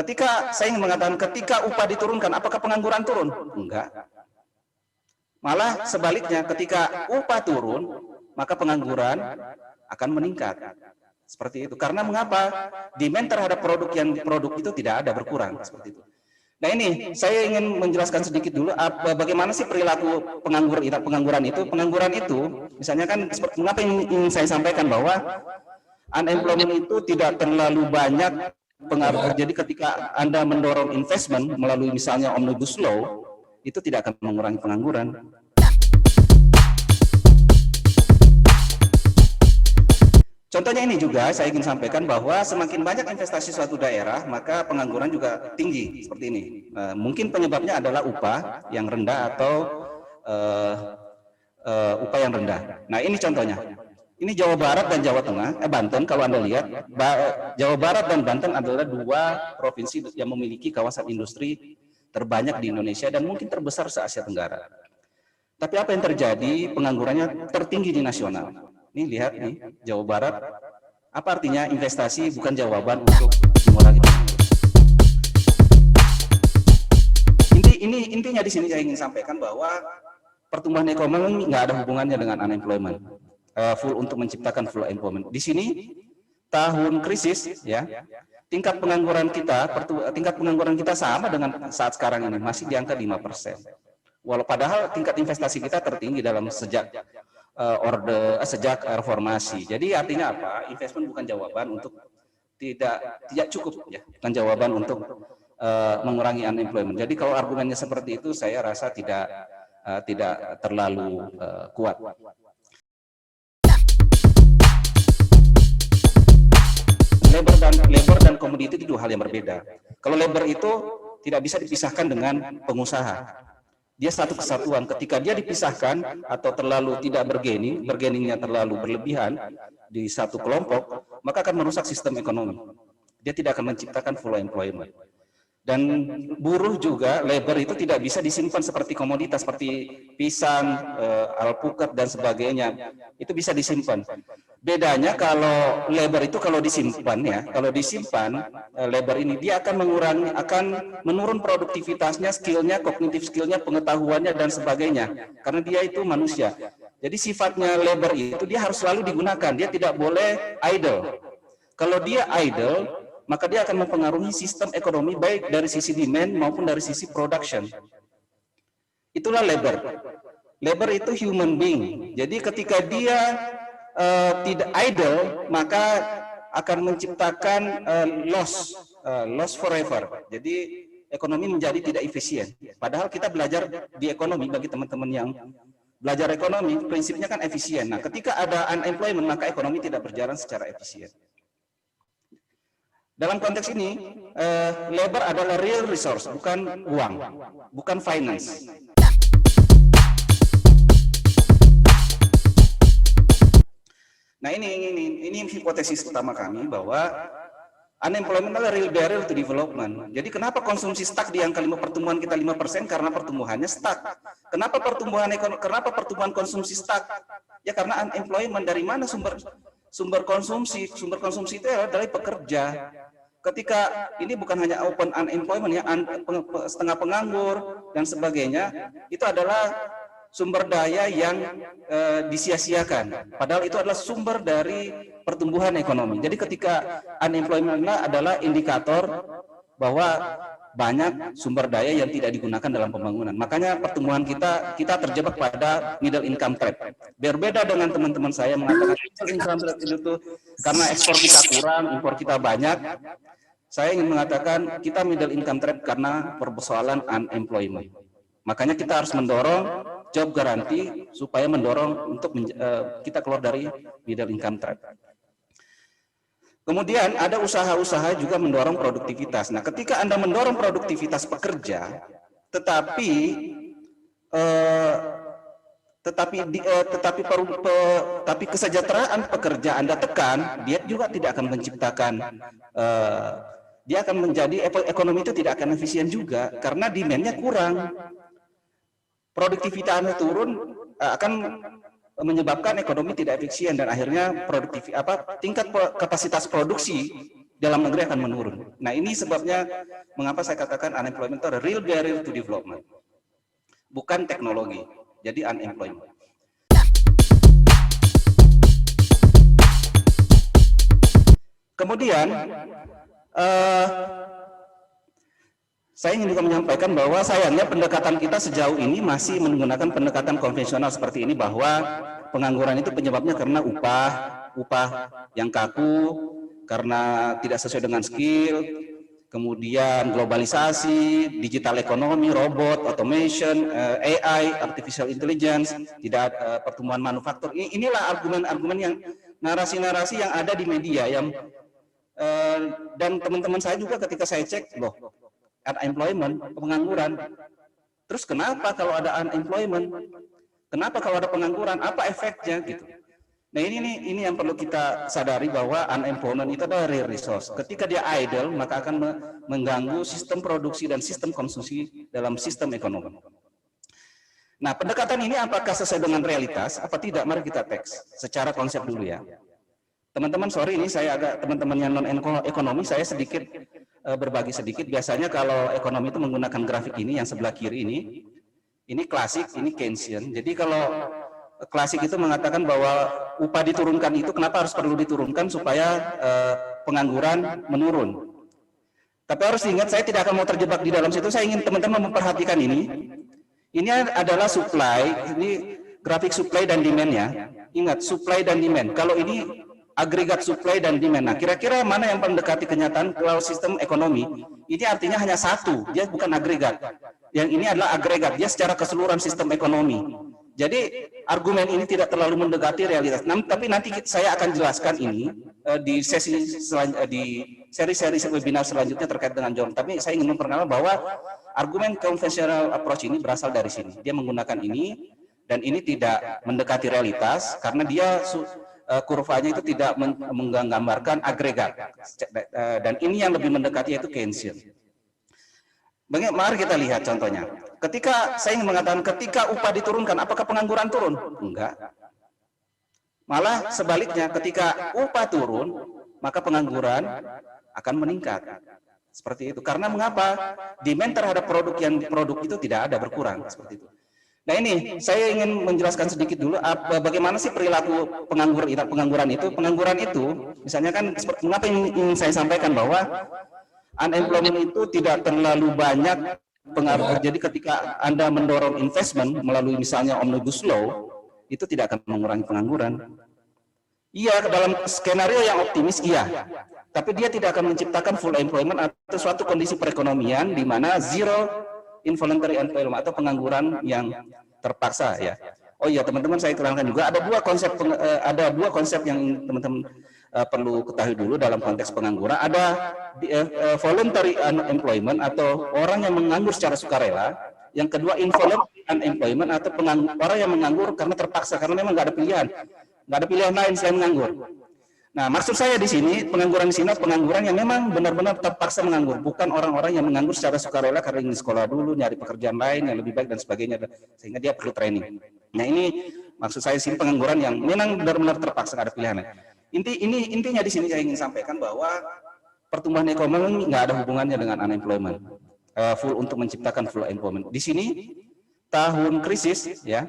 Ketika saya ingin mengatakan ketika upah diturunkan, apakah pengangguran turun? Enggak. Malah sebaliknya, ketika upah turun, maka pengangguran akan meningkat. Seperti itu. Karena mengapa? Demand terhadap produk itu tidak ada, berkurang. Seperti itu. Nah ini, saya ingin menjelaskan sedikit dulu bagaimana sih perilaku pengangguran itu. Pengangguran itu, misalnya kan, mengapa ingin saya sampaikan bahwa unemployment itu tidak terlalu banyak pengaruh. Jadi ketika Anda mendorong investment melalui misalnya Omnibus Law, itu tidak akan mengurangi pengangguran. Contohnya ini juga saya ingin sampaikan bahwa semakin banyak investasi suatu daerah, maka pengangguran juga tinggi seperti ini. Mungkin penyebabnya adalah upah yang rendah atau upah yang rendah. Nah ini contohnya. Ini Jawa Barat dan Jawa Tengah, Banten kalau Anda lihat, Jawa Barat dan Banten adalah dua provinsi yang memiliki kawasan industri terbanyak di Indonesia dan mungkin terbesar se-Asia Tenggara. Tapi apa yang terjadi? Penganggurannya tertinggi di nasional. Nih lihat nih, Jawa Barat. Apa artinya investasi bukan jawaban untuk mengurangi pengangguran? Intinya di sini saya ingin sampaikan bahwa pertumbuhan ekonomi nggak ada hubungannya dengan unemployment. Untuk menciptakan full employment. Di sini tahun krisis ya, tingkat pengangguran kita sama dengan saat sekarang ini, masih di angka 5%. Padahal tingkat investasi kita tertinggi dalam sejak reformasi. Jadi artinya apa? Investment bukan jawaban untuk tidak cukup ya, bukan jawaban untuk mengurangi unemployment. Jadi kalau argumennya seperti itu, saya rasa tidak terlalu kuat. Labor dan komoditi itu dua hal yang berbeda. Kalau labor itu tidak bisa dipisahkan dengan pengusaha. Dia satu kesatuan. Ketika dia dipisahkan atau terlalu tidak bergeningnya terlalu berlebihan di satu kelompok, maka akan merusak sistem ekonomi. Dia tidak akan menciptakan full employment. Dan buruh juga, labor itu tidak bisa disimpan seperti komoditas, seperti pisang, alpukat, dan sebagainya. Itu bisa disimpan. Bedanya kalau labor itu kalau disimpan ya, labor ini dia akan menurun produktivitasnya, skillnya, kognitif skillnya, pengetahuannya, dan sebagainya. Karena dia itu manusia. Jadi sifatnya labor itu dia harus selalu digunakan, dia tidak boleh idle. Kalau dia idle, maka dia akan mempengaruhi sistem ekonomi baik dari sisi demand maupun dari sisi production. Itulah labor. Labor itu human being. Jadi ketika dia tidak idle, maka akan menciptakan loss forever. Jadi ekonomi menjadi tidak efisien. Padahal kita belajar di ekonomi, bagi teman-teman yang belajar ekonomi, prinsipnya kan efisien. Nah, ketika ada unemployment, maka ekonomi tidak berjalan secara efisien. Dalam konteks ini, labor adalah real resource, bukan uang, bukan finance. Nah ini hipotesis utama kami bahwa unemployment adalah real barrier to development. Jadi kenapa konsumsi stuck di angka pertumbuhan kita 5%? Karena pertumbuhannya stuck. Kenapa pertumbuhan konsumsi stuck? Ya karena unemployment. Dari mana sumber konsumsi? Sumber konsumsi itu adalah dari pekerja. Ketika ini bukan hanya open unemployment ya, setengah penganggur dan sebagainya, itu adalah sumber daya yang disia-siakan. Padahal itu adalah sumber dari pertumbuhan ekonomi. Jadi ketika unemployment adalah indikator bahwa banyak sumber daya yang tidak digunakan dalam pembangunan. Makanya pertumbuhan kita terjebak pada middle income trap. Berbeda dengan teman-teman saya mengatakan middle income trap itu tuh karena ekspor kita kurang, impor kita banyak. Saya ingin mengatakan kita middle income trap karena persoalan unemployment. Makanya kita harus mendorong job garanti supaya mendorong untuk kita keluar dari middle income trap. Kemudian ada usaha-usaha juga mendorong produktivitas. Nah, ketika Anda mendorong produktivitas pekerja, tetapi kesejahteraan pekerja Anda tekan, dia juga tidak akan menciptakan, dia akan menjadi ekonomi itu tidak akan efisien juga karena demand-nya kurang. Produktivitasnya turun akan menyebabkan ekonomi tidak efisien dan akhirnya tingkat kapasitas produksi dalam negeri akan menurun. Nah, ini sebabnya mengapa saya katakan unemployment itu adalah real barrier to development, bukan teknologi. Jadi unemployment. Kemudian saya ingin juga menyampaikan bahwa sayangnya pendekatan kita sejauh ini masih menggunakan pendekatan konvensional seperti ini, bahwa pengangguran itu penyebabnya karena upah yang kaku, karena tidak sesuai dengan skill, kemudian globalisasi, digital ekonomi, robot, automation, AI, artificial intelligence, tidak pertumbuhan manufaktur. Inilah argumen-argumen yang narasi-narasi yang ada di media yang dan teman-teman saya juga ketika saya cek, loh, unemployment, pengangguran. Terus kenapa kalau ada unemployment? Kenapa kalau ada pengangguran? Apa efeknya gitu? Nah, ini yang perlu kita sadari, bahwa unemployment itu adalah real resource. Ketika dia idle, maka akan mengganggu sistem produksi dan sistem konsumsi dalam sistem ekonomi. Nah, pendekatan ini apakah sesuai dengan realitas? Apa tidak? Mari kita teks secara konsep dulu ya. Teman-teman, sorry ini saya agak, teman-teman yang non ekonomi, saya sedikit berbagi sedikit. Biasanya kalau ekonomi itu menggunakan grafik ini, yang sebelah kiri ini klasik, ini Keynesian. Jadi kalau klasik itu mengatakan bahwa upah diturunkan itu kenapa harus perlu diturunkan supaya pengangguran menurun. Tapi harus diingat, saya tidak akan mau terjebak di dalam situ. Saya ingin teman-teman memperhatikan ini. Ini adalah supply, ini grafik supply dan demand-nya. Ingat, supply dan demand. Kalau ini agregat supply dan demand. Nah, kira-kira mana yang mendekati kenyataan kalau sistem ekonomi? Ini artinya hanya satu, dia bukan agregat. Yang ini adalah agregat, dia secara keseluruhan sistem ekonomi. Jadi argumen ini tidak terlalu mendekati realitas. Tapi nanti saya akan jelaskan ini di seri-seri webinar selanjutnya terkait dengan John. Tapi saya ingin memperkenalkan bahwa argumen conventional approach ini berasal dari sini. Dia menggunakan ini, dan ini tidak mendekati realitas karena dia kurvanya itu tidak menggambarkan agregat, dan ini yang lebih mendekati yaitu Keynesian. Mari kita lihat contohnya. Ketika saya ingin mengatakan ketika upah diturunkan, apakah pengangguran turun? Enggak. Malah sebaliknya, ketika upah turun, maka pengangguran akan meningkat. Seperti itu. Karena mengapa? Demand terhadap produk itu tidak ada, berkurang seperti itu. Nah, ini saya ingin menjelaskan sedikit dulu bagaimana sih perilaku pengangguran itu. Pengangguran itu misalnya kan, mengapa ingin saya sampaikan bahwa unemployment itu tidak terlalu banyak pengaruh. Jadi ketika Anda mendorong investment melalui misalnya Omnibus Law, itu tidak akan mengurangi pengangguran. Iya, dalam skenario yang optimis iya, tapi dia tidak akan menciptakan full employment atau suatu kondisi perekonomian di mana zero involuntary unemployment atau pengangguran yang terpaksa ya. Oh iya, teman-teman, saya terangkan juga ada dua konsep yang teman-teman perlu ketahui dulu dalam konteks pengangguran. Ada voluntary unemployment atau orang yang menganggur secara sukarela. Yang kedua involuntary unemployment atau orang yang menganggur karena terpaksa, karena memang nggak ada pilihan lain selain menganggur. Nah, maksud saya di sini, pengangguran di sini pengangguran yang memang benar-benar terpaksa menganggur, bukan orang-orang yang menganggur secara sukarela karena ingin sekolah dulu, nyari pekerjaan lain yang lebih baik dan sebagainya, sehingga dia perlu training. Nah, ini maksud saya di sini pengangguran yang memang benar-benar terpaksa, nggak ada pilihan lain. Intinya di sini saya ingin sampaikan bahwa pertumbuhan ekonomi nggak ada hubungannya dengan unemployment, full untuk menciptakan full employment. Di sini tahun krisis ya.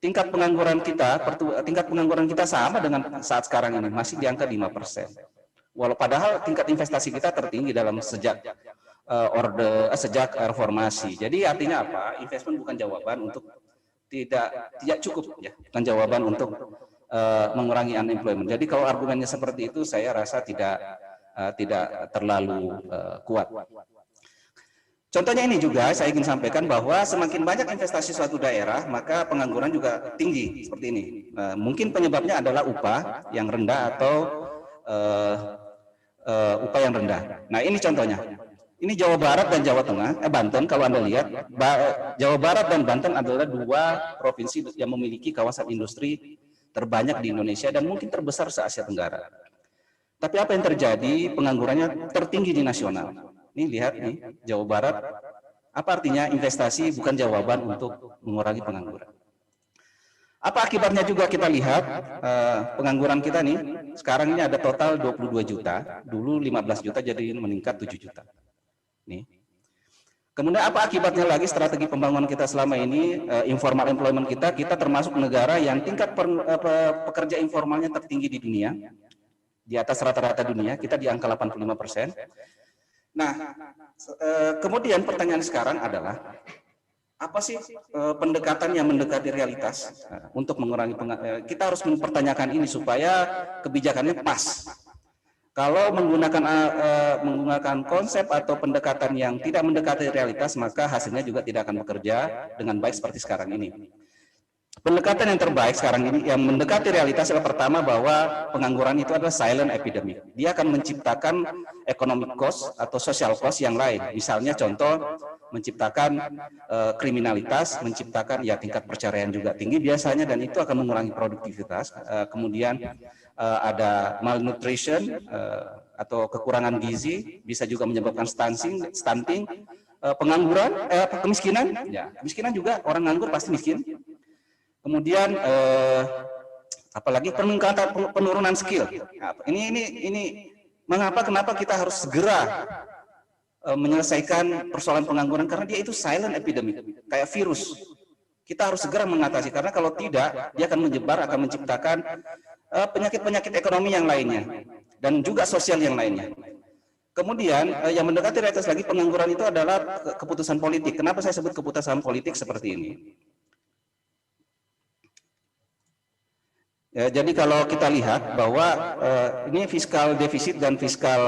Tingkat pengangguran kita sama dengan saat sekarang ini, masih di angka 5%. Padahal tingkat investasi kita tertinggi dalam sejak reformasi. Jadi artinya apa? Investment bukan jawaban untuk tidak cukup ya, bukan jawaban untuk mengurangi unemployment. Jadi kalau argumennya seperti itu, saya rasa tidak terlalu kuat. Contohnya ini juga saya ingin sampaikan bahwa semakin banyak investasi suatu daerah, maka pengangguran juga tinggi seperti ini. Mungkin penyebabnya adalah upah yang rendah atau upah yang rendah. Nah, ini contohnya. Ini Jawa Barat dan Jawa Tengah, Banten kalau Anda lihat, Jawa Barat dan Banten adalah dua provinsi yang memiliki kawasan industri terbanyak di Indonesia dan mungkin terbesar se-Asia Tenggara. Tapi apa yang terjadi? Penganggurannya tertinggi di nasional. Ini lihat nih, Jawa Barat. Apa artinya investasi bukan jawaban untuk mengurangi pengangguran? Apa akibatnya juga kita lihat pengangguran kita nih, sekarang ini ada total 22 juta, dulu 15 juta jadi meningkat 7 juta. Nih. Kemudian apa akibatnya lagi strategi pembangunan kita selama ini, informal employment kita termasuk negara yang tingkat pekerja informalnya tertinggi di dunia, di atas rata-rata dunia, kita di angka 85%. Nah, kemudian pertanyaan sekarang adalah, apa sih pendekatan yang mendekati realitas untuk mengurangi kita harus mempertanyakan ini supaya kebijakannya pas. Kalau menggunakan konsep atau pendekatan yang tidak mendekati realitas, maka hasilnya juga tidak akan bekerja dengan baik seperti sekarang ini. Pendekatan yang terbaik sekarang ini yang mendekati realitas adalah pertama bahwa pengangguran itu adalah silent epidemic. Dia akan menciptakan economic cost atau social cost yang lain. Misalnya contoh menciptakan kriminalitas, menciptakan ya tingkat perceraian juga tinggi biasanya, dan itu akan mengurangi produktivitas. Kemudian ada malnutrition atau kekurangan gizi, bisa juga menyebabkan stunting, pengangguran, kemiskinan. Ya, kemiskinan juga, orang nganggur pasti miskin. Kemudian apalagi peningkatan penurunan skill. Nah, ini kenapa kita harus segera menyelesaikan persoalan pengangguran, karena dia itu silent epidemic, kayak virus. Kita harus segera mengatasi, karena kalau tidak dia akan menyebar, akan menciptakan penyakit-penyakit ekonomi yang lainnya dan juga sosial yang lainnya. Kemudian yang mendekati realitas lagi pengangguran itu adalah keputusan politik. Kenapa saya sebut keputusan politik seperti ini? Ya, jadi kalau kita lihat bahwa ini fiskal defisit dan fiskal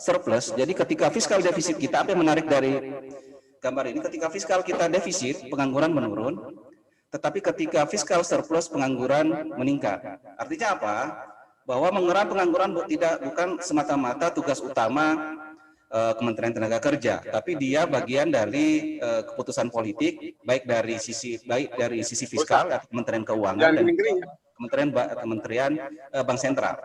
surplus, jadi ketika fiskal defisit kita, apa yang menarik dari gambar ini, ketika fiskal kita defisit, pengangguran menurun, tetapi ketika fiskal surplus, pengangguran meningkat. Artinya apa? Bahwa mengurangi pengangguran bukan semata-mata tugas utama Kementerian Tenaga Kerja, tapi dia bagian dari keputusan politik, baik dari sisi fiskal, Kementerian Keuangan, dan Kementerian Bank Sentral.